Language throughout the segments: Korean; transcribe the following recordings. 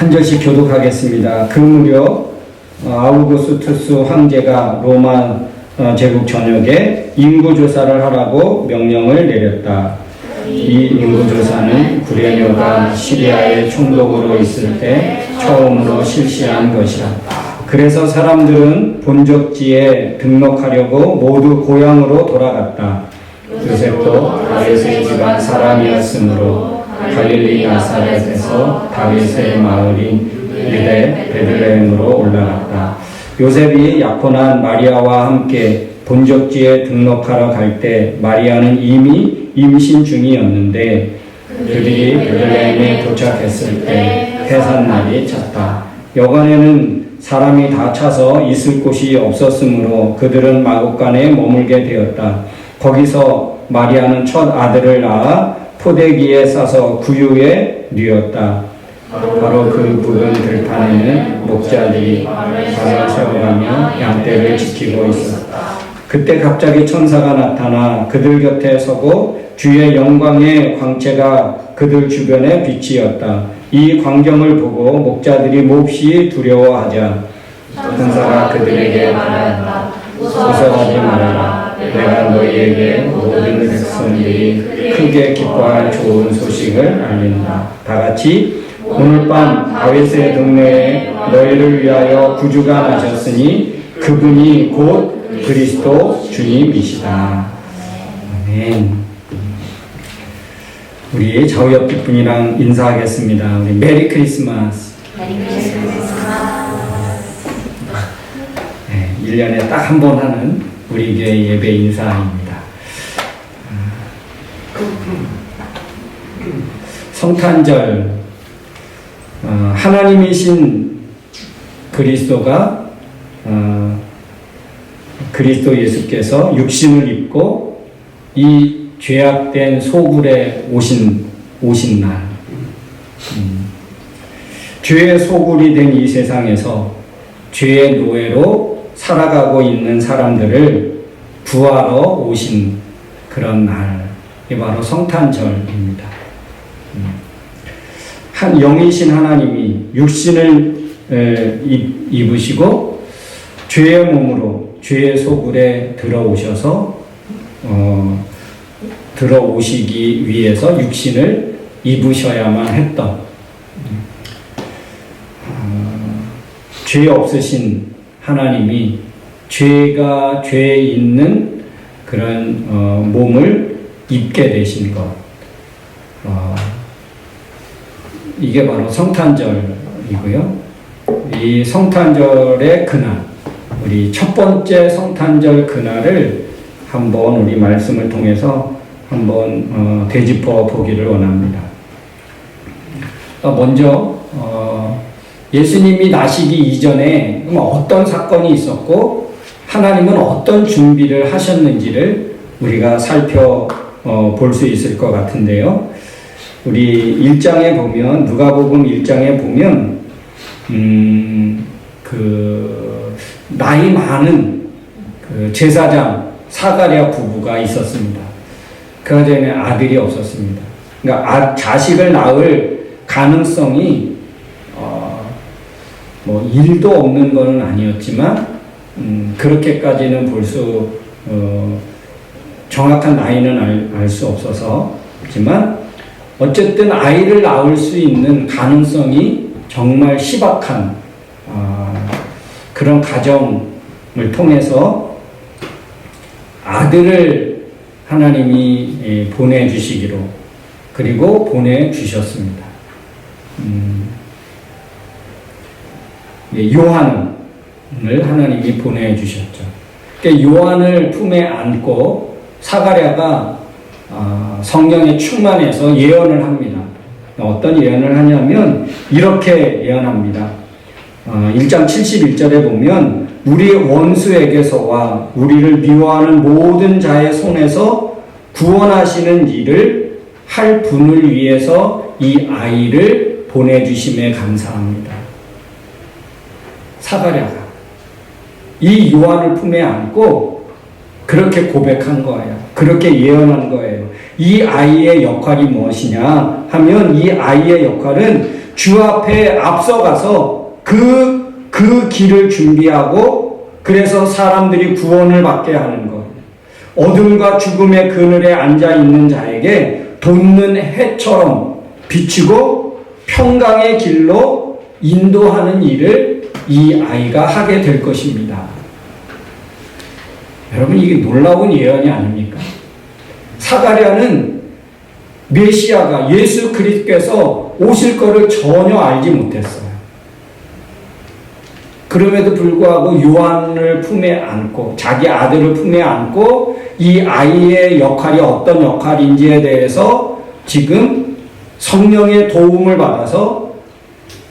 한 절씩 교독하겠습니다. 그 무렵 아우구스투스 황제가 로마 제국 전역에 인구조사를 하라고 명령을 내렸다. 이 인구조사는 구레뇨가 시리아의 총독으로 있을 때 처음으로 실시한 것이다. 그래서 사람들은 본적지에 등록하려고 모두 고향으로 돌아갔다. 요셉도 다윗의 집안 사람이었으므로 갈릴리 나사렛에서 다윗의 마을인 유대 베들레헴으로 올라갔다. 요셉이 약혼한 마리아와 함께 본적지에 등록하러 갈 때 마리아는 이미 임신 중이었는데 그들이 베들레헴에 도착했을 때 해산날이 찼다. 여관에는 사람이 다 차서 있을 곳이 없었으므로 그들은 마곡간에 머물게 되었다. 거기서 마리아는 첫 아들을 낳아 포대기에 싸서 구유에 뉘었다. 바로 그 붉은 들판에는 목자들이 발을 세워가며 양떼를 지키고 있었다. 그때 갑자기 천사가 나타나 그들 곁에 서고 주의 영광의 광채가 그들 주변에 비치었다. 이 광경을 보고 목자들이 몹시 두려워하자 천사가 그들에게 말하였다. 무서워하지 말아라. 내가 너희에게 모든 백성들이 크게 기뻐할 좋은 소식을 알린다. 다 같이 오늘 밤 다윗의 동네에 너희를 위하여 구주가 나셨으니 그분이 곧 그리스도 주님이시다. 아멘. 우리 좌우 옆 분이랑 인사하겠습니다. 우리 메리 크리스마스. 메리 크리스마스. 네, 1년에 딱 한 번 하는 우리 교회 예배 인사입니다. 성탄절, 하나님이신 그리스도가 그리스도 예수께서 육신을 입고 이 죄악된 소굴에 오신 날, 죄의 소굴이 된 이 세상에서 죄의 노예로 살아가고 있는 사람들을 구하러 오신 그런 날, 이 바로 성탄절입니다. 영이신 하나님이 육신을 입으시고 죄의 몸으로 죄의 소굴에 들어오시기 위해서 육신을 입으셔야만 했던 죄 없으신 하나님이 죄에 있는 그런 몸을 입게 되신 것, 이게 바로 성탄절이고요. 이 성탄절의 그날, 우리 첫 번째 성탄절 그날을 한번 우리 말씀을 통해서 한번 되짚어 보기를 원합니다. 먼저 예수님이 나시기 이전에 어떤 사건이 있었고 하나님은 어떤 준비를 하셨는지를 우리가 살펴볼 수 있을 것 같은데요. 우리 1장에 보면, 누가복음 1장에 보면 그 나이 많은 그 제사장 사가랴 부부가 있었습니다. 그 전에 아들이 없었습니다. 그러니까 자식을 낳을 가능성이 뭐 1도 없는 것은 아니었지만 그렇게까지는 볼 수 정확한 나이는 알 수 없어서지만 어쨌든 아이를 낳을 수 있는 가능성이 정말 희박한 그런 가정을 통해서 아들을 하나님이 보내주시기로, 그리고 보내주셨습니다. 요한을 하나님이 보내주셨죠. 그러니까 요한을 품에 안고 사가랴가 성령에 충만해서 예언을 합니다. 어떤 예언을 하냐면 이렇게 예언합니다. 1장 71절에 보면 우리 원수에게서와 우리를 미워하는 모든 자의 손에서 구원하시는 일을 할 분을 위해서 이 아이를 보내주심에 감사합니다. 사가랴가 이 요한을 품에 안고 그렇게 고백한 거예요. 그렇게 예언한 거예요. 이 아이의 역할이 무엇이냐 하면 이 아이의 역할은 주 앞에 앞서가서 그 길을 준비하고 그래서 사람들이 구원을 받게 하는 것. 어둠과 죽음의 그늘에 앉아 있는 자에게 돋는 해처럼 비추고 평강의 길로 인도하는 일을 이 아이가 하게 될 것입니다. 여러분, 이게 놀라운 예언이 아닙니까? 사가랴는 메시아가 예수 그리스도께서 오실 것을 전혀 알지 못했어요. 그럼에도 불구하고 요한을 품에 안고 자기 아들을 품에 안고 이 아이의 역할이 어떤 역할인지에 대해서 지금 성령의 도움을 받아서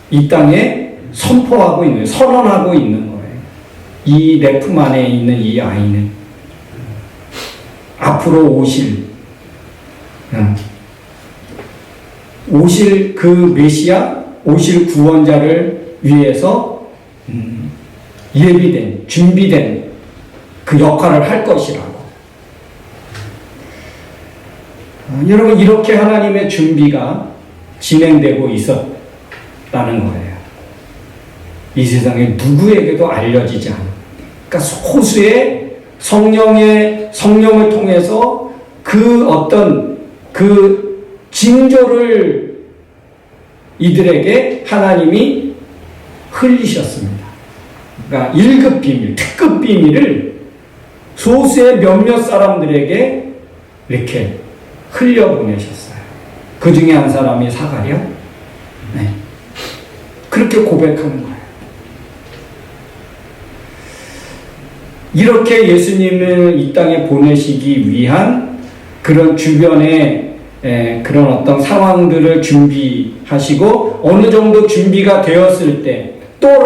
이 땅에 선포하고 있는, 선언하고 있는 거예요. 이 내 품 안에 있는 이 아이는 앞으로 오실 그 메시아, 오실 구원자를 위해서 예비된, 준비된 그 역할을 할 것이라고. 여러분, 이렇게 하나님의 준비가 진행되고 있었다는 거예요. 이 세상에 누구에게도 알려지지 않은. 그러니까 소수의 성령을 통해서 그 어떤 그 징조를 이들에게 하나님이 흘리셨습니다. 그러니까 1급 비밀, 특급 비밀을 소수의 몇몇 사람들에게 이렇게 흘려보내셨어요. 그 중에 한 사람이 사가랴. 네. 그렇게 고백하는 거예요. 이렇게 예수님을 이 땅에 보내시기 위한 그런 주변의 그런 어떤 상황들을 준비하시고 어느 정도 준비가 되었을 때 또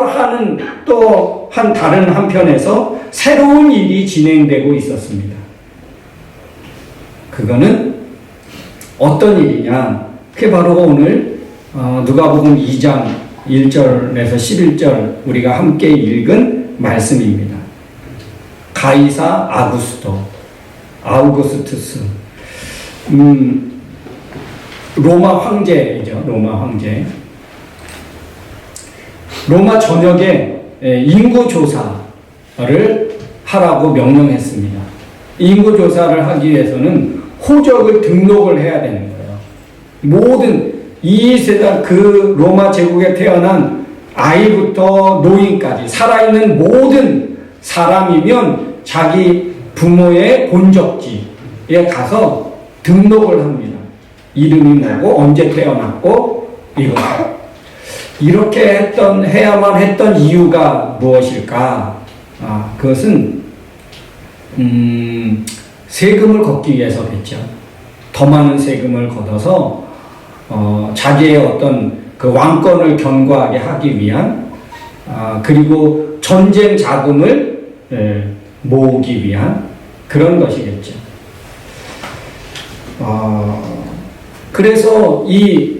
한 다른 한편에서 새로운 일이 진행되고 있었습니다. 그거는 어떤 일이냐? 그게 바로 오늘 누가복음 2장 1절에서 11절 우리가 함께 읽은 말씀입니다. 가이사 아우구스투스 로마 황제이죠. 로마 황제. 로마 전역에 인구조사를 하라고 명령했습니다. 인구조사를 하기 위해서는 호적을 등록을 해야 되는 거예요. 모든 이 세상 그 로마 제국에 태어난 아이부터 노인까지 살아있는 모든 사람이면 자기 부모의 본적지에 가서 등록을 합니다. 이름이 뭐고 언제 태어났고 이거. 이렇게 해야만 했던 이유가 무엇일까? 그것은 세금을 걷기 위해서겠죠. 더 많은 세금을 걷어서 자기의 어떤 그 왕권을 견고하게 하기 위한 그리고 전쟁 자금을 모으기 위한 그런 것이겠죠. 그래서 이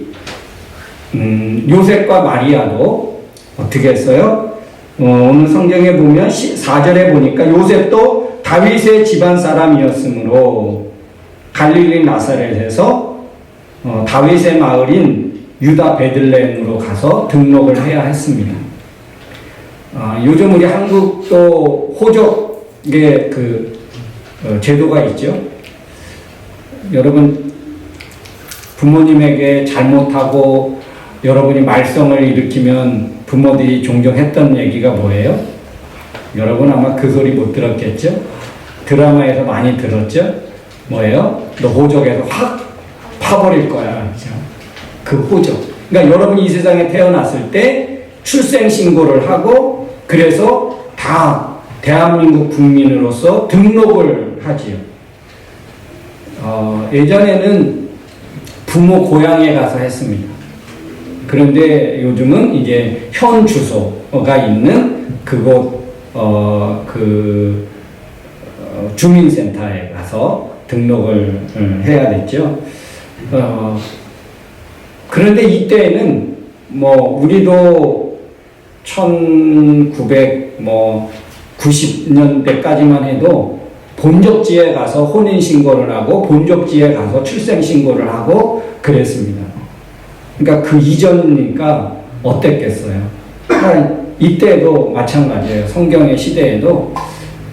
요셉과 마리아도 어떻게 했어요? 오늘 성경에 보면 4절에 보니까 요셉도 다윗의 집안 사람이었으므로 갈릴리 나사렛에서 다윗의 마을인 유다 베들레헴으로 가서 등록을 해야 했습니다. 요즘 우리 한국도 호적의 그 제도가 있죠. 여러분 부모님에게 잘못하고 여러분이 말썽을 일으키면 부모들이 종종 했던 얘기가 뭐예요? 여러분 아마 그 소리 못 들었겠죠? 드라마에서 많이 들었죠? 뭐예요? 너 호적에서 확 파버릴 거야. 그렇죠? 그 호적. 그러니까 여러분이 이 세상에 태어났을 때 출생신고를 하고 그래서 다 대한민국 국민으로서 등록을 하지요. 예전에는 부모 고향에 가서 했습니다. 그런데 요즘은 이제 현 주소가 있는 그곳 주민센터에 가서 등록을 해야 됐죠. 그런데 이때에는 뭐 우리도 1990년대까지만 해도 본적지에 가서 혼인신고를 하고 본적지에 가서 출생신고를 하고 그랬습니다. 그러니까 그 이전이니까 어땠겠어요? 이때도 마찬가지예요. 성경의 시대에도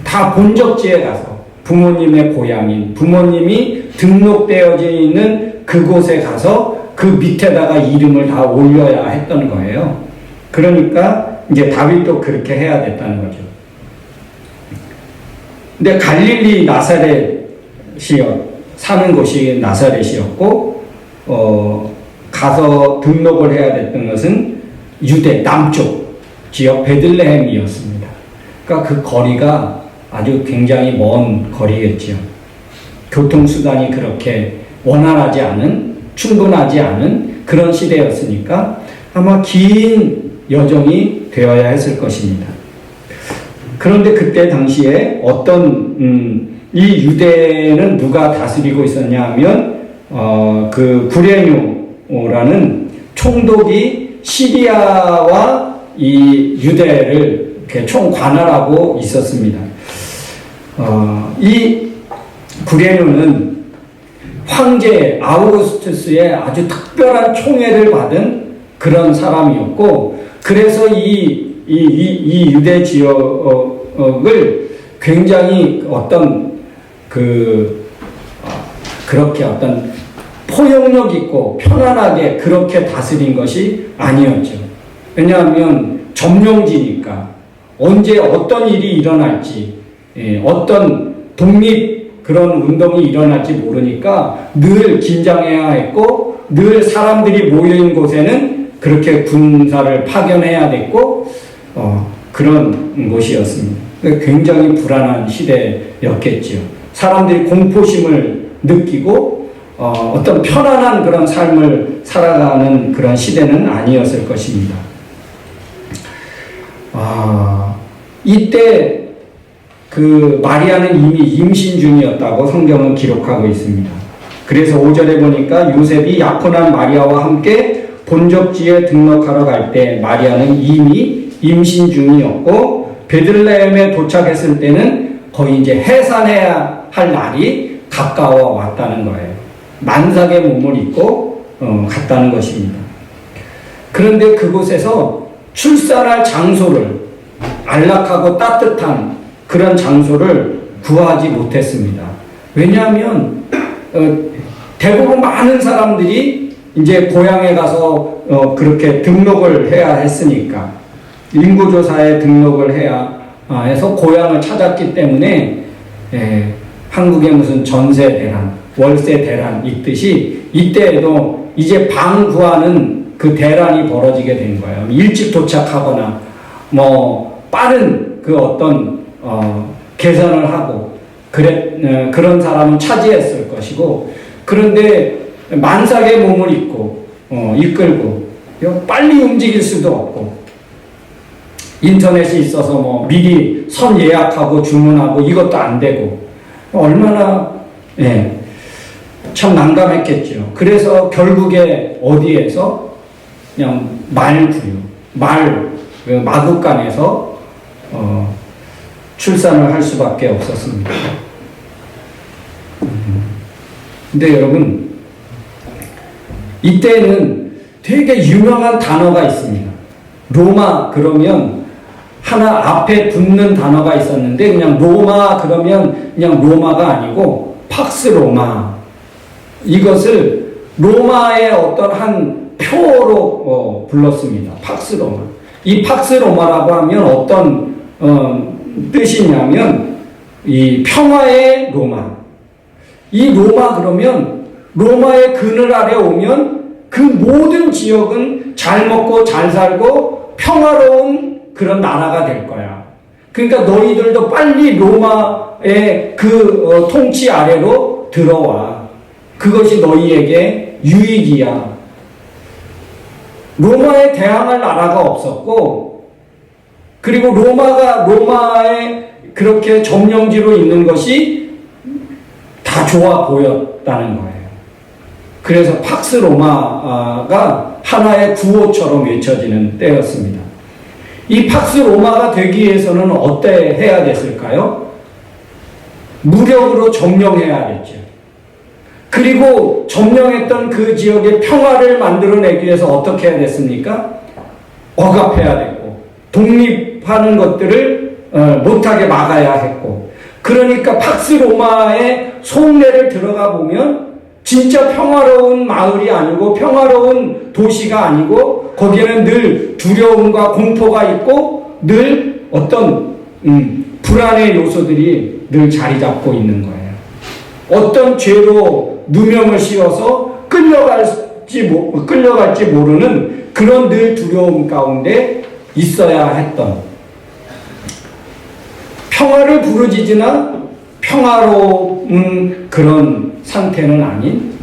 다 본적지에 가서 부모님의 고향인, 부모님이 등록되어져 있는 그곳에 가서 그 밑에다가 이름을 다 올려야 했던 거예요. 그러니까 이제 다윗도 그렇게 해야 됐다는 거죠. 근데 갈릴리 사는 곳이 나사렛이었고, 가서 등록을 해야 됐던 것은 유대 남쪽 지역 베들레헴이었습니다. 그러니까 그 거리가 아주 굉장히 먼 거리겠지요. 교통수단이 그렇게 원활하지 않은, 충분하지 않은 그런 시대였으니까 아마 긴 여정이 되어야 했을 것입니다. 그런데 그때 당시에 이 유대는 누가 다스리고 있었냐 하면, 그 구레뇨라는 총독이 시리아와 이 유대를 이렇게 총관할하고 있었습니다. 이 구레뇨는 황제 아우구스투스의 아주 특별한 총애를 받은 그런 사람이었고, 그래서 이 유대 지역을 굉장히 그렇게 어떤 포용력 있고 편안하게 그렇게 다스린 것이 아니었죠. 왜냐하면 점령지니까 언제 어떤 일이 일어날지, 어떤 독립 그런 운동이 일어날지 모르니까 늘 긴장해야 했고, 늘 사람들이 모여있는 곳에는 그렇게 군사를 파견해야 됐고, 그런 곳이었습니다. 굉장히 불안한 시대였겠지요. 사람들이 공포심을 느끼고 어떤 편안한 그런 삶을 살아가는 그런 시대는 아니었을 것입니다. 이때 그 마리아는 이미 임신 중이었다고 성경은 기록하고 있습니다. 그래서 5절에 보니까 요셉이 약혼한 마리아와 함께 본적지에 등록하러 갈 때 마리아는 이미 임신 중이었고, 베들레헴에 도착했을 때는 거의 이제 해산해야 할 날이 가까워 왔다는 거예요. 만삭의 몸을 입고 갔다는 것입니다. 그런데 그곳에서 출산할 장소를, 안락하고 따뜻한 그런 장소를 구하지 못했습니다. 왜냐하면 대부분 많은 사람들이 이제 고향에 가서 그렇게 등록을 해야 했으니까, 인구조사에 등록을 해야 해서 고향을 찾았기 때문에, 한국의 무슨 전세 대란, 월세 대란 있듯이 이때에도 이제 방 구하는 그 대란이 벌어지게 된 거예요. 일찍 도착하거나 빠른 그 어떤 계산을 하고 그런 사람은 차지했을 것이고, 그런데 만삭의 몸을 이끌고 빨리 움직일 수도 없고, 인터넷이 있어서 미리 선 예약하고 주문하고 이것도 안 되고, 얼마나 참 난감했겠죠. 그래서 결국에 어디에서 그냥 마구간에서 출산을 할 수밖에 없었습니다. 근데 여러분, 이때는 되게 유명한 단어가 있습니다. 로마 그러면 하나 앞에 붙는 단어가 있었는데, 그냥 로마 그러면 그냥 로마가 아니고 팍스 로마, 이것을 로마의 어떤 한 표로 불렀습니다. 팍스 로마. 이 팍스 로마라고 하면 어떤 뜻이냐면 이 평화의 로마. 이 로마 그러면 로마의 그늘 아래 오면 그 모든 지역은 잘 먹고 잘 살고 평화로운 그런 나라가 될 거야. 그러니까 너희들도 빨리 로마의 그 통치 아래로 들어와. 그것이 너희에게 유익이야. 로마에 대항할 나라가 없었고, 그리고 로마의 그렇게 점령지로 있는 것이 다 좋아 보였다는 거예요. 그래서 팍스 로마가 하나의 구호처럼 외쳐지는 때였습니다. 이 팍스 로마가 되기 위해서는 어때 해야 됐을까요? 무력으로 점령해야겠죠. 그리고 점령했던 그 지역의 평화를 만들어내기 위해서 어떻게 해야 됐습니까? 억압해야 됐고, 독립하는 것들을 못하게 막아야 했고, 그러니까 팍스 로마의 속내를 들어가 보면 진짜 평화로운 마을이 아니고 평화로운 도시가 아니고 거기에는 늘 두려움과 공포가 있고 늘 어떤 불안의 요소들이 늘 자리 잡고 있는 거예요. 어떤 죄로 누명을 씌워서 끌려갈지 모르는 그런 늘 두려움 가운데 있어야 했던, 평화를 부르짖으나 평화로운 그런 상태는 아닌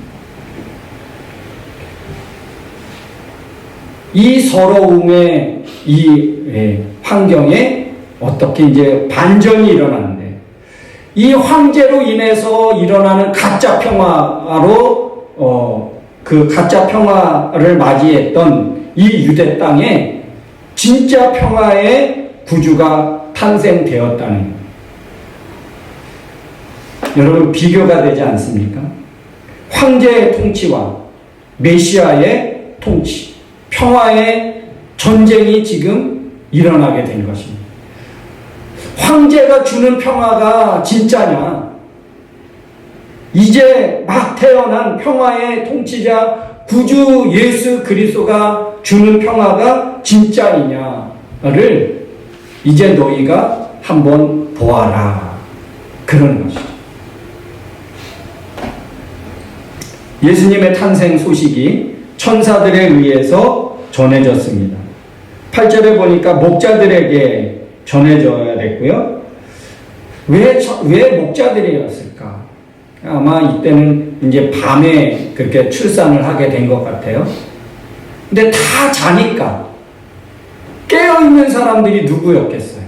이 서러움의 이 환경에 어떻게 이제 반전이 일어나는데, 이 황제로 인해서 일어나는 가짜 평화로 그 가짜 평화를 맞이했던 이 유대 땅에 진짜 평화의 구주가 탄생되었다는, 여러분 비교가 되지 않습니까? 황제의 통치와 메시아의 통치, 평화의 전쟁이 지금 일어나게 된 것입니다. 황제가 주는 평화가 진짜냐? 이제 막 태어난 평화의 통치자 구주 예수 그리스도가 주는 평화가 진짜이냐를 이제 너희가 한번 보아라. 그런 것이죠. 예수님의 탄생 소식이 천사들에 의해서 전해졌습니다. 8절에 보니까 목자들에게 전해져야 됐고요. 왜 목자들이었을까? 아마 이때는 이제 밤에 그렇게 출산을 하게 된 것 같아요. 근데 다 자니까 깨어있는 사람들이 누구였겠어요?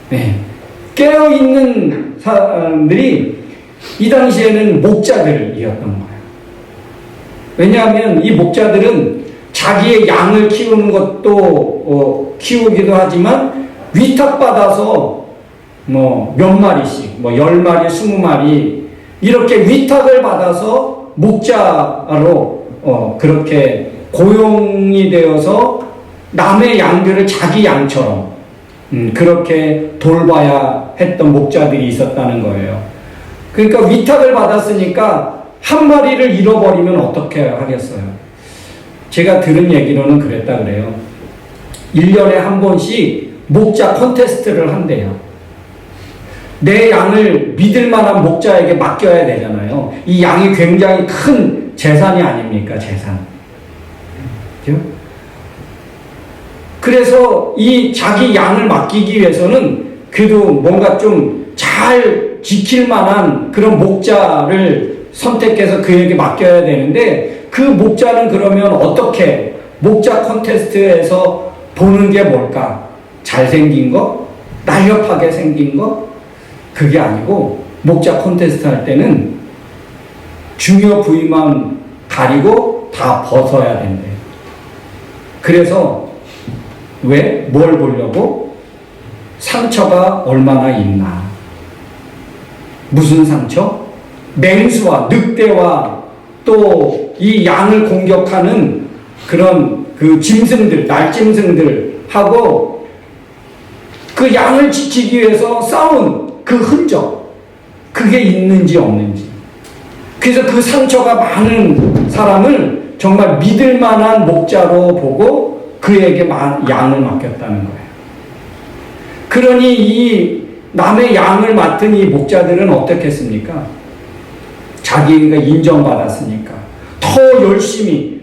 네. 깨어있는 사람들이 이 당시에는 목자들이었던 거예요. 왜냐하면 이 목자들은 자기의 양을 키우는 것도 키우기도 하지만 위탁받아서 몇 마리씩, 10마리, 20마리 이렇게 위탁을 받아서 목자로 그렇게 고용이 되어서 남의 양들을 자기 양처럼 그렇게 돌봐야 했던 목자들이 있었다는 거예요. 그러니까 위탁을 받았으니까 한 마리를 잃어버리면 어떻게 하겠어요? 제가 들은 얘기로는 그랬다 그래요. 1년에 한 번씩 목자 콘테스트를 한대요. 내 양을 믿을 만한 목자에게 맡겨야 되잖아요. 이 양이 굉장히 큰 재산이 아닙니까? 재산. 그죠? 그래서 이 자기 양을 맡기기 위해서는 그래도 뭔가 좀 잘 지킬 만한 그런 목자를 선택해서 그에게 맡겨야 되는데, 그 목자는 그러면 어떻게 목자 콘테스트에서 보는 게 뭘까? 잘생긴 거? 날렵하게 생긴 거? 그게 아니고 목자 콘테스트 할 때는 중요 부위만 가리고 다 벗어야 된대요. 그래서 왜? 뭘 보려고? 상처가 얼마나 있나. 무슨 상처? 맹수와 늑대와 또 이 양을 공격하는 그런 그 짐승들, 날짐승들하고 그 양을 지키기 위해서 싸운 그 흔적, 그게 있는지 없는지. 그래서 그 상처가 많은 사람을 정말 믿을 만한 목자로 보고 그에게 양을 맡겼다는 거예요. 그러니 이 남의 양을 맡은 이 목자들은 어떻게 했습니까? 자기가 인정받았으니까 더 열심히,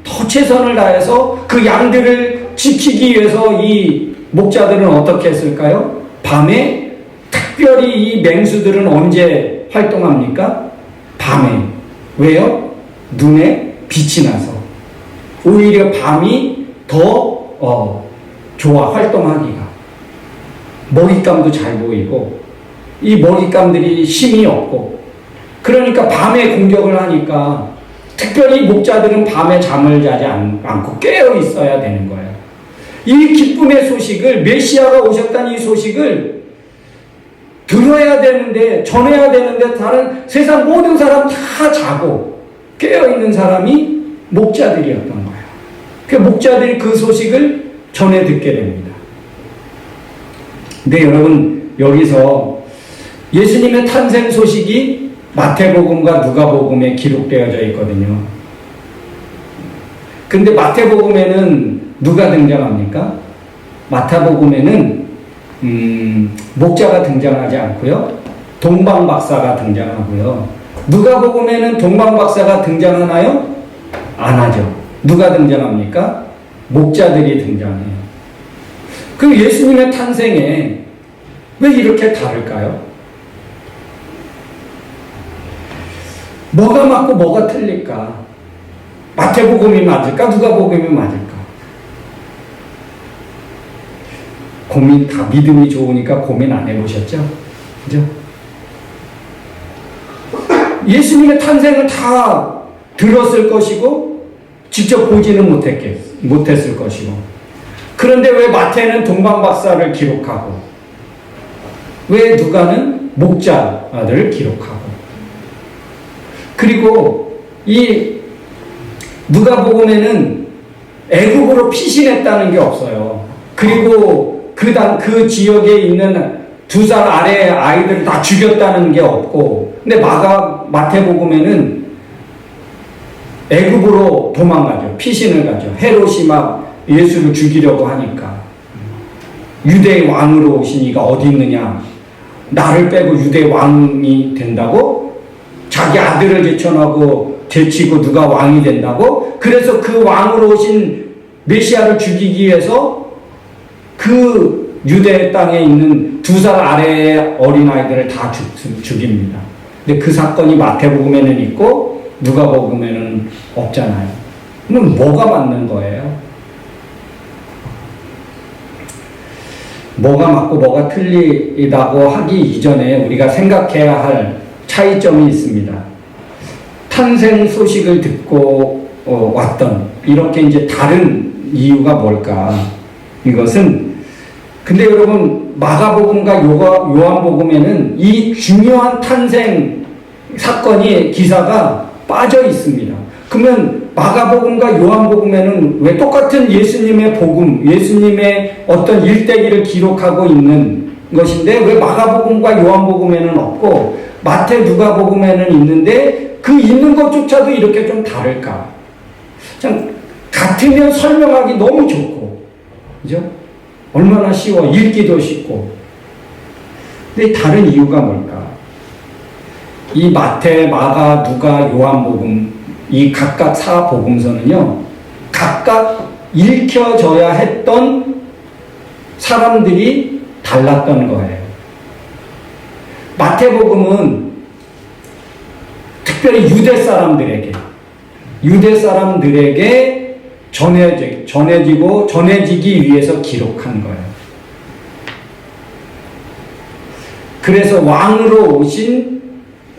더 최선을 다해서 그 양들을 지키기 위해서 이 목자들은 어떻게 했을까요? 밤에, 특별히 이 맹수들은 언제 활동합니까? 밤에. 왜요? 눈에 빛이 나서. 오히려 밤이 더 좋아, 활동하기가. 먹잇감도 잘 보이고 이 먹잇감들이 힘이 없고, 그러니까 밤에 공격을 하니까 특별히 목자들은 밤에 잠을 자지 않고 깨어 있어야 되는 거예요. 이 기쁨의 소식을, 메시아가 오셨다는 이 소식을 들어야 되는데, 전해야 되는데 다른 세상 모든 사람 다 자고 깨어있는 사람이 목자들이었던 거예요. 그 목자들이 그 소식을 전해 듣게 됩니다. 근데 여러분, 여기서 예수님의 탄생 소식이 마태복음과 누가복음에 기록되어져 있거든요. 근데 마태복음에는 누가 등장합니까? 마태복음에는 목자가 등장하지 않고요. 동방박사가 등장하고요. 누가복음에는 동방박사가 등장하나요? 안 하죠. 누가 등장합니까? 목자들이 등장해요. 그 예수님의 탄생에 왜 이렇게 다를까요? 뭐가 맞고 뭐가 틀릴까? 마태복음이 맞을까? 누가복음이 맞을까? 고민, 다 믿음이 좋으니까 고민 안 해보셨죠? 그죠? 예수님의 탄생을 다 들었을 것이고 직접 보지는 못했을 것이고, 그런데 왜 마태는 동방박사를 기록하고 왜 누가는 목자들을 기록하고, 그리고 이 누가복음에는 애굽으로 피신했다는 게 없어요. 그리고 그 지역에 있는 2살 아래의 아이들을 다 죽였다는 게 없고, 근데 마태복음에는 애굽으로 도망가죠. 피신을 가죠. 헤롯이 막 예수를 죽이려고 하니까. 유대의 왕으로 오신 이가 어디 있느냐? 나를 빼고 유대 왕이 된다고? 자기 아들을 제치고 누가 왕이 된다고? 그래서 그 왕으로 오신 메시아를 죽이기 위해서 그 유대 땅에 있는 2살 아래의 어린아이들을 다 죽입니다. 근데 그 사건이 마태복음에는 있고 누가복음에는 없잖아요. 그럼 뭐가 맞는 거예요? 뭐가 맞고 뭐가 틀리다고 하기 이전에 우리가 생각해야 할 차이점이 있습니다. 탄생 소식을 듣고 왔던 이렇게 이제 다른 이유가 뭘까? 이것은 근데 여러분 마가복음과 요한복음에는 이 중요한 탄생 사건이 기사가 빠져 있습니다. 그러면 마가복음과 요한복음에는 왜 똑같은 예수님의 복음, 예수님의 어떤 일대기를 기록하고 있는 것인데 왜 마가복음과 요한복음에는 없고 마태, 누가복음에는 있는데 그 있는 것조차도 이렇게 좀 다를까? 참 같으면 설명하기 너무 좋고, 그죠? 얼마나 쉬워, 읽기도 쉽고. 근데 다른 이유가 뭘까? 이 마태, 마가, 누가, 요한복음 이 각각 사복음서는요, 각각 읽혀져야 했던 사람들이 달랐던 거예요. 마태복음은 특별히 유대 사람들에게 전해지기 위해서 기록한 거예요. 그래서 왕으로 오신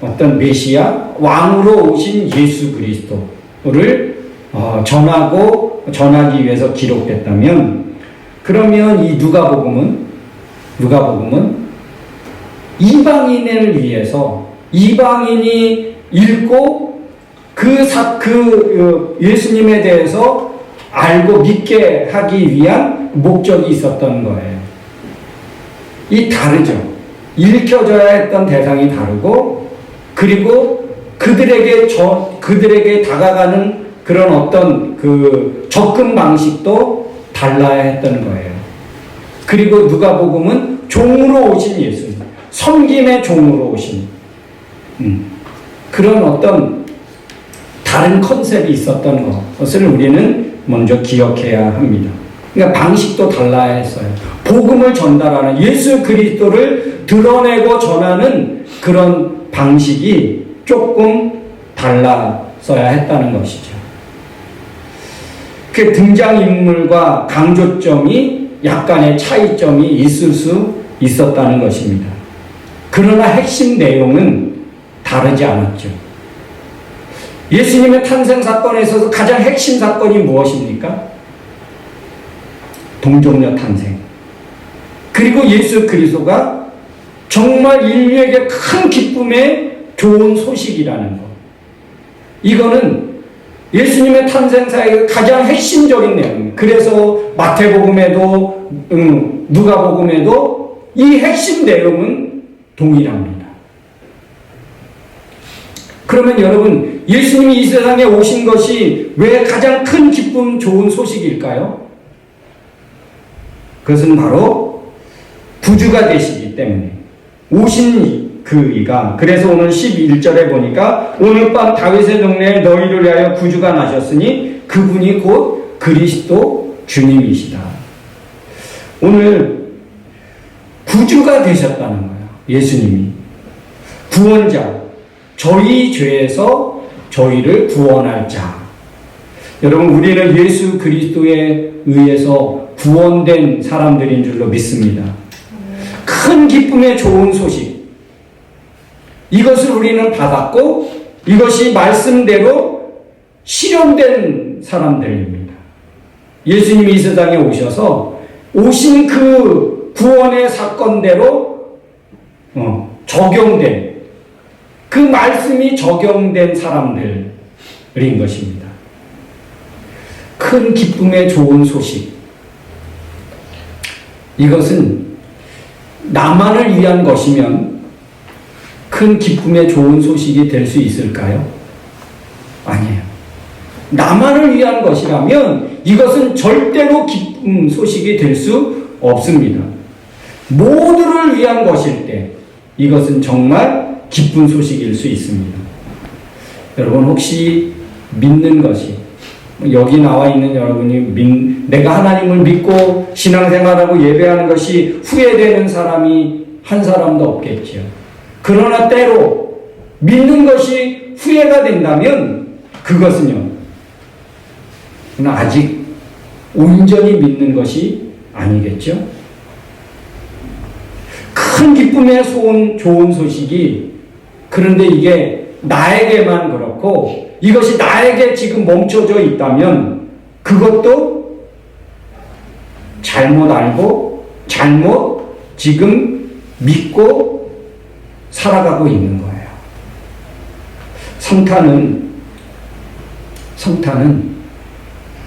어떤 메시아, 왕으로 오신 예수 그리스도를 전하기 위해서 기록됐다면, 그러면 이 누가복음은 이방인을 위해서 이방인이 읽고 그 예수님에 대해서 알고 믿게 하기 위한 목적이 있었던 거예요. 이 다르죠. 읽혀져야 했던 대상이 다르고, 그리고 그들에게 다가가는 그런 어떤 그 접근 방식도 달라야 했던 거예요. 그리고 누가복음은 종으로 오신 예수님, 섬김의 종으로 오신 그런 어떤 다른 컨셉이 있었던 것을 우리는 먼저 기억해야 합니다. 그러니까 방식도 달라야 했어요. 복음을 전달하는 예수 그리스도를 드러내고 전하는 그런 방식이 조금 달랐어야 했다는 것이죠. 그 등장인물과 강조점이 약간의 차이점이 있을 수 있었다는 것입니다. 그러나 핵심 내용은 다르지 않았죠. 예수님의 탄생 사건에 있어서 가장 핵심 사건이 무엇입니까? 동정녀 탄생. 그리고 예수 그리스도가 정말 인류에게 큰 기쁨의 좋은 소식이라는 것. 이거는 예수님의 탄생사의 가장 핵심적인 내용입니다. 그래서 마태복음에도 누가복음에도 이 핵심 내용은 동일합니다. 그러면 여러분, 예수님이 이 세상에 오신 것이 왜 가장 큰 기쁨 좋은 소식일까요? 그것은 바로 구주가 되시기 때문에 오신 이가, 그래서 오늘 11절에 보니까 오늘 밤 다윗의 동네에 너희를 위하여 구주가 나셨으니 그분이 곧 그리스도 주님이시다. 오늘 구주가 되셨다는 거예요. 예수님이 구원자, 저희 죄에서 저희를 구원할 자. 여러분, 우리는 예수 그리스도에 의해서 구원된 사람들인 줄로 믿습니다. 큰 기쁨의 좋은 소식, 이것을 우리는 받았고 이것이 말씀대로 실현된 사람들입니다. 예수님이 이 세상에 오셔서 오신 그 구원의 사건대로 적용된, 그 말씀이 적용된 사람들인 것입니다. 큰 기쁨의 좋은 소식, 이것은 나만을 위한 것이면 큰 기쁨의 좋은 소식이 될 수 있을까요? 아니에요. 나만을 위한 것이라면 이것은 절대로 기쁨 소식이 될 수 없습니다. 모두를 위한 것일 때 이것은 정말 기쁜 소식일 수 있습니다. 여러분, 혹시 믿는 것이, 여기 나와 있는 여러분이 내가 하나님을 믿고 신앙생활하고 예배하는 것이 후회되는 사람이 한 사람도 없겠지요. 그러나 때로 믿는 것이 후회가 된다면 그것은요, 아직 온전히 믿는 것이 아니겠죠. 큰 기쁨의 좋은 소식이, 그런데 이게 나에게만 그렇고 이것이 나에게 지금 멈춰져 있다면 그것도 잘못 알고 잘못 지금 믿고 살아가고 있는 거예요. 성탄은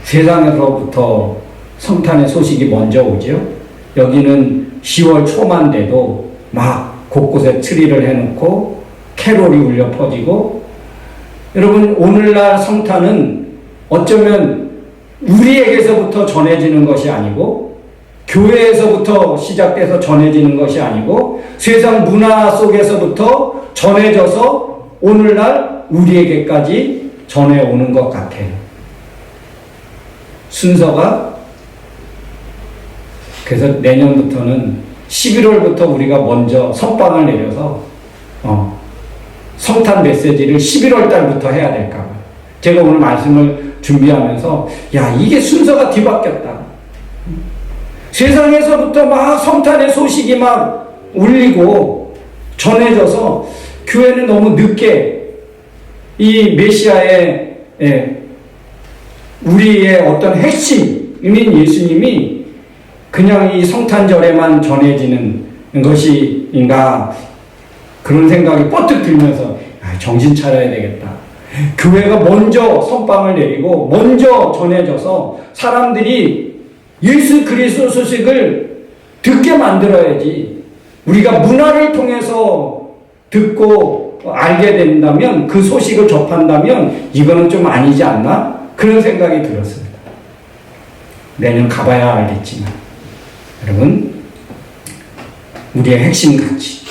세상에서부터 성탄의 소식이 먼저 오죠. 여기는 10월 초만 돼도 막 곳곳에 트리를 해놓고 캐롤이 울려 퍼지고, 여러분, 오늘날 성탄은 어쩌면 우리에게서부터 전해지는 것이 아니고 교회에서부터 시작돼서 전해지는 것이 아니고 세상 문화 속에서부터 전해져서 오늘날 우리에게까지 전해오는 것 같아요. 순서가, 그래서 내년부터는 11월부터 우리가 먼저 선빵을 내려서 성탄 메시지를 11월 달부터 해야 될까 봐요. 제가 오늘 말씀을 준비하면서 이게 순서가 뒤바뀌었다. 세상에서부터 막 성탄의 소식이 막 울리고 전해져서 교회는 너무 늦게 이 메시아의 우리의 어떤 핵심인 예수님이 그냥 이 성탄절에만 전해지는 것인가, 그런 생각이 뻗뜩 들면서 정신 차려야 되겠다. 교회가 먼저 선빵을 내리고 먼저 전해져서 사람들이 예수 그리스도 소식을 듣게 만들어야지. 우리가 문화를 통해서 듣고 알게 된다면, 그 소식을 접한다면 이거는 좀 아니지 않나? 그런 생각이 들었습니다. 내년 가봐야 알겠지만, 여러분, 우리의 핵심 가치,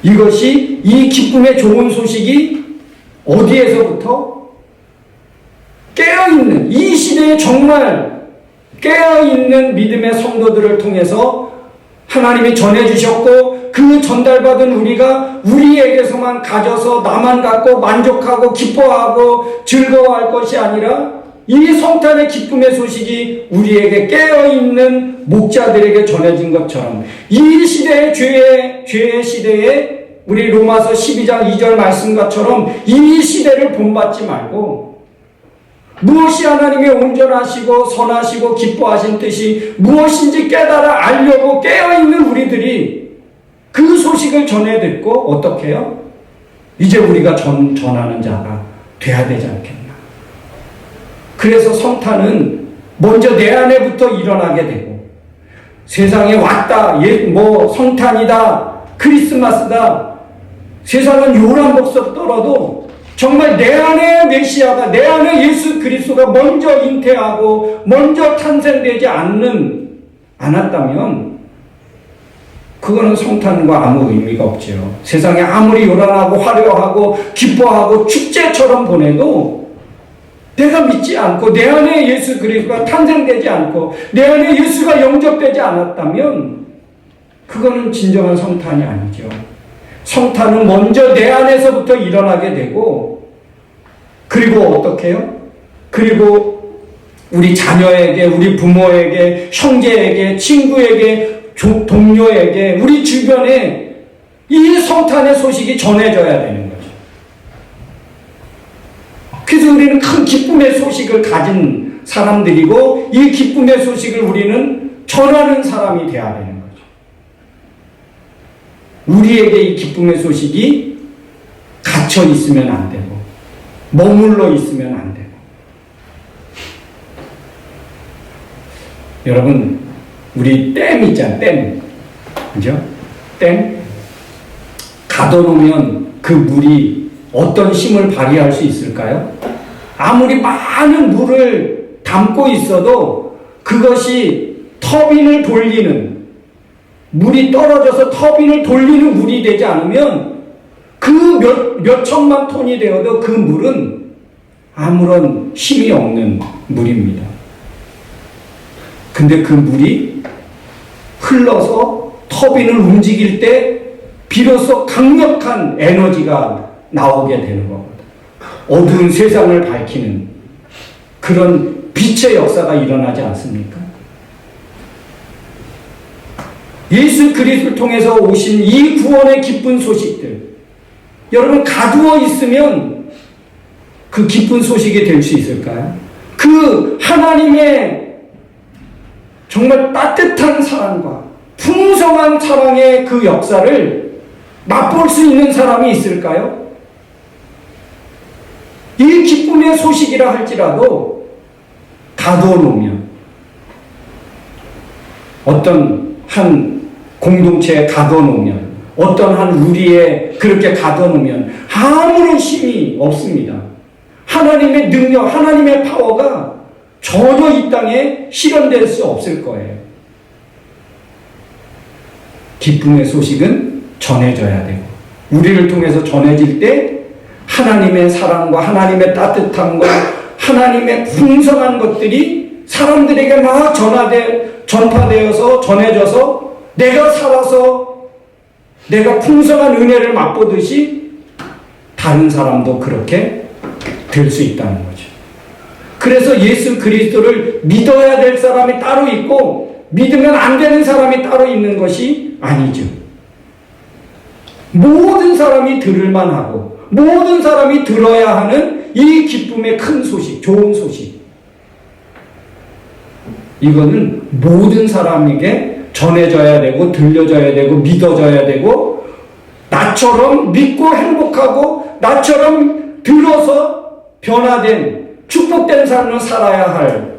이것이, 이 기쁨의 좋은 소식이 어디에서부터? 깨어있는, 이 시대에 정말 깨어있는 믿음의 성도들을 통해서 하나님이 전해주셨고, 그 전달받은 우리가 우리에게서만 가져서 나만 갖고 만족하고 기뻐하고 즐거워할 것이 아니라, 이 성탄의 기쁨의 소식이 우리에게 깨어있는 목자들에게 전해진 것처럼, 이 시대의 죄의 시대에 우리 로마서 12장 2절 말씀과처럼 이 시대를 본받지 말고, 무엇이 하나님의 온전하시고 선하시고 기뻐하신 뜻이 무엇인지 깨달아 알려고 깨어있는 우리들이 그 소식을 전해 듣고 어떻게 해요? 이제 우리가 전하는 자가 돼야 되지 않겠나. 그래서 성탄은 먼저 내 안에부터 일어나게 되고, 세상에 왔다, 성탄이다, 크리스마스다, 세상은 요란복석 떨어도 정말 내 안에 메시아가, 내 안에 예수 그리스도가 먼저 잉태하고 먼저 탄생되지 않았다면 그거는 성탄과 아무 의미가 없지요. 세상에 아무리 요란하고 화려하고 기뻐하고 축제처럼 보내도 내가 믿지 않고 내 안에 예수 그리스도가 탄생되지 않고 내 안에 예수가 영접되지 않았다면 그거는 진정한 성탄이 아니죠. 성탄은 먼저 내 안에서부터 일어나게 되고, 그리고 어떻게 해요? 그리고 우리 자녀에게, 우리 부모에게, 형제에게, 친구에게, 동료에게, 우리 주변에 이 성탄의 소식이 전해져야 되는 거죠. 그래서 우리는 큰 기쁨의 소식을 가진 사람들이고, 이 기쁨의 소식을 우리는 전하는 사람이 되어야 되는 거죠. 우리에게 이 기쁨의 소식이 갇혀 있으면 안 되고, 머물러 있으면 안 되고. 여러분, 우리 댐 있잖아요, 댐. 그죠? 댐? 가둬놓으면 그 물이 어떤 힘을 발휘할 수 있을까요? 아무리 많은 물을 담고 있어도 그것이 터빈을 돌리는, 물이 떨어져서 터빈을 돌리는 물이 되지 않으면 그 몇 천만 톤이 되어도 그 물은 아무런 힘이 없는 물입니다. 근데 그 물이 흘러서 터빈을 움직일 때 비로소 강력한 에너지가 나오게 되는 겁니다. 어두운 세상을 밝히는 그런 빛의 역사가 일어나지 않습니까? 예수 그리스도를 통해서 오신 이 구원의 기쁜 소식들, 여러분 가두어 있으면 그 기쁜 소식이 될 수 있을까요? 그 하나님의 정말 따뜻한 사랑과 풍성한 사랑의 그 역사를 맛볼 수 있는 사람이 있을까요? 이 기쁨의 소식이라 할지라도 가두어 놓으면, 어떤 한 공동체에 가둬 놓으면, 어떤 한 우리에 그렇게 가둬 놓으면 아무런 힘이 없습니다. 하나님의 능력, 하나님의 파워가 전혀 이 땅에 실현될 수 없을 거예요. 기쁨의 소식은 전해져야 되고, 우리를 통해서 전해질 때 하나님의 사랑과 하나님의 따뜻함과 하나님의 풍성한 것들이 사람들에게 막 전파되어서 전해져서 내가 살아서 내가 풍성한 은혜를 맛보듯이 다른 사람도 그렇게 될 수 있다는 거죠. 그래서 예수 그리스도를 믿어야 될 사람이 따로 있고 믿으면 안 되는 사람이 따로 있는 것이 아니죠. 모든 사람이 들을만 하고 모든 사람이 들어야 하는 이 기쁨의 큰 소식, 좋은 소식, 이거는 모든 사람에게 전해져야 되고 들려져야 되고 믿어져야 되고, 나처럼 믿고 행복하고 나처럼 들어서 변화된 축복된 삶을 살아야 할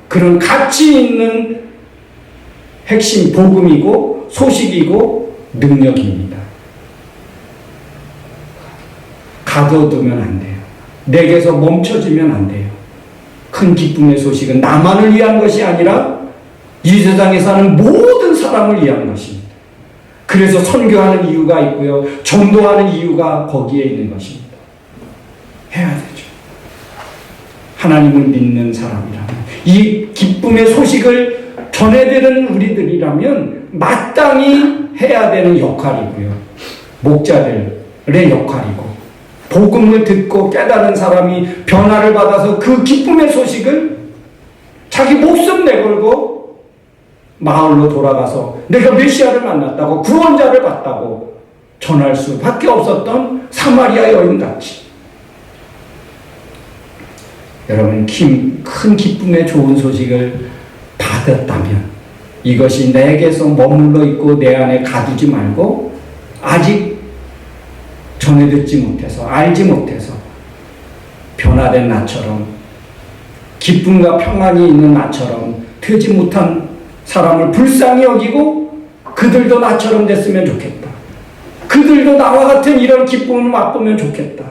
그런 가치 있는 핵심 복음이고 소식이고 능력입니다. 가둬두면 안 돼요. 내게서 멈춰지면 안 돼요. 큰 기쁨의 소식은 나만을 위한 것이 아니라 이 세상에 사는 모든 사람을 위한 것입니다. 그래서 선교하는 이유가 있고요. 전도하는 이유가 거기에 있는 것입니다. 해야 되죠. 하나님을 믿는 사람이라면, 이 기쁨의 소식을 전해드리는 우리들이라면 마땅히 해야 되는 역할이고요. 목자들의 역할이고, 복음을 듣고 깨달은 사람이 변화를 받아서 그 기쁨의 소식을 자기 목숨 내걸고 마을로 돌아가서 내가 메시아를 만났다고, 구원자를 봤다고 전할 수밖에 없었던 사마리아 여인같이, 여러분 큰 기쁨의 좋은 소식을 받았다면 이것이 내게서 머물러 있고 내 안에 가두지 말고 아직 전해 듣지 못해서 알지 못해서 변화된 나처럼 기쁨과 평안이 있는 나처럼 되지 못한 사람을 불쌍히 여기고 그들도 나처럼 됐으면 좋겠다. 그들도 나와 같은 이런 기쁨을 맛보면 좋겠다.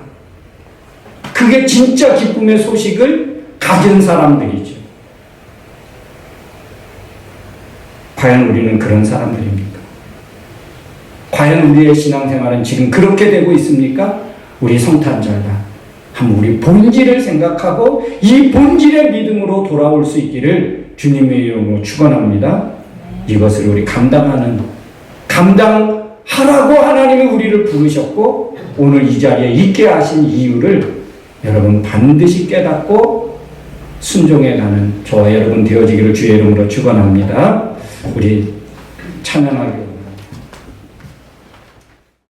그게 진짜 기쁨의 소식을 가진 사람들이죠. 과연 우리는 그런 사람들입니까? 과연 우리의 신앙생활은 지금 그렇게 되고 있습니까? 우리 성탄절날 한번 우리 본질을 생각하고 이 본질의 믿음으로 돌아올 수 있기를 주님의 이름으로 축원합니다. 이것을 우리 감당하라고 하나님이 우리를 부르셨고 오늘 이 자리에 있게 하신 이유를 여러분 반드시 깨닫고 순종해가는 저와 여러분 되어지기를 주의 이름으로 축원합니다. 우리 찬양하기로